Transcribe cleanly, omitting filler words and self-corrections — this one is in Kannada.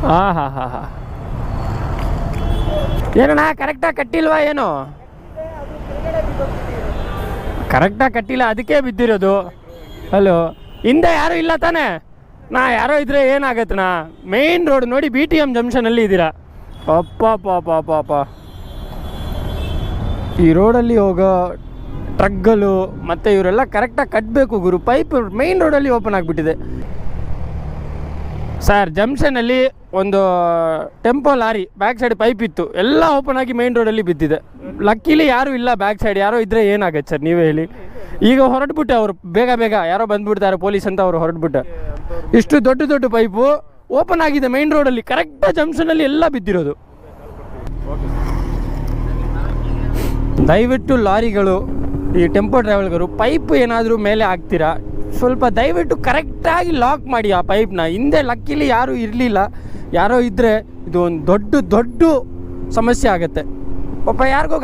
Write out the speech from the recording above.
ಹಾಂ ಹಾಂ ಹಾಂ ಹಾಂ ಏನಣ್ಣ ಕರೆಕ್ಟಾಗಿ ಕಟ್ಟಿಲ್ವಾ ಏನು? ಕರೆಕ್ಟಾಗಿ ಕಟ್ಟಿಲ್ಲ, ಅದಕ್ಕೆ ಬಿದ್ದಿರೋದು. ಹಲೋ, ಹಿಂದೆ ಯಾರೂ ಇಲ್ಲ ತಾನೇ? ಯಾರೋ ಇದ್ರೆ ಏನಾಗತ್ತಣ್ಣ? ಮೇಯ್ನ್ ರೋಡ್ ನೋಡಿ, BTM ಜಂಕ್ಷನಲ್ಲಿ ಇದ್ದೀರಾ. ಅಪ್ಪ ಪಾಪ ಪಾಪ, ಈ ರೋಡಲ್ಲಿ ಹೋಗೋ ಟ್ರಕ್ಗಳು ಮತ್ತು ಇವರೆಲ್ಲ ಕರೆಕ್ಟಾಗಿ ಕಟ್ಟಬೇಕು ಗುರು. ಪೈಪ್ ಮೇಯ್ನ್ ರೋಡಲ್ಲಿ ಓಪನ್ ಆಗಿಬಿಟ್ಟಿದೆ ಸರ್. ಜಂಕ್ಷನಲ್ಲಿ ಒಂದು tempo lorry back side pipe ಇತ್ತು, ಎಲ್ಲ ಓಪನ್ ಆಗಿ ಮೇಯ್ನ್ ರೋಡಲ್ಲಿ ಬಿದ್ದಿದೆ. ಲಕ್ಕಿಲಿ ಯಾರೂ ಇಲ್ಲ ಬ್ಯಾಕ್ ಸೈಡ್. ಯಾರೋ ಇದ್ದರೆ ಏನಾಗತ್ತೆ ಸರ್ ನೀವೇ ಹೇಳಿ? ಈಗ ಹೊರಟ್ಬಿಟ್ಟೆ ಅವರು, ಬೇಗ ಬೇಗ ಯಾರೋ ಬಂದುಬಿಡ್ತಾರೆ ಪೊಲೀಸ್ ಅಂತ ಅವರು ಹೊರಟ್ಬಿಟ್ಟೆ. ಇಷ್ಟು ದೊಡ್ಡ ದೊಡ್ಡ ಪೈಪು ಓಪನ್ ಆಗಿದೆ ಮೇಯ್ನ್ ರೋಡಲ್ಲಿ, ಕರೆಕ್ಟಾಗಿ ಜಂಕ್ಷನಲ್ಲಿ ಎಲ್ಲ ಬಿದ್ದಿರೋದು. ದಯವಿಟ್ಟು ಲಾರಿಗಳು, ಈ ಟೆಂಪೋ ಡ್ರೈವರ್ಗಳು ಪೈಪ್ ಏನಾದರೂ ಮೇಲೆ ಹಾಕ್ತೀರಾ, ಸ್ವಲ್ಪ ದಯವಿಟ್ಟು ಕರೆಕ್ಟಾಗಿ ಲಾಕ್ ಮಾಡಿ ಆ ಪೈಪ್ನ. ಹಿಂದೆ ಲಕ್ಕಿಲಿ ಯಾರೂ ಇರಲಿಲ್ಲ, ಯಾರೋ ಇದ್ದರೆ ಇದು ಒಂದು ದೊಡ್ಡ ಸಮಸ್ಯೆ ಆಗುತ್ತೆ. ಪಾಪ ಯಾರಿಗೋ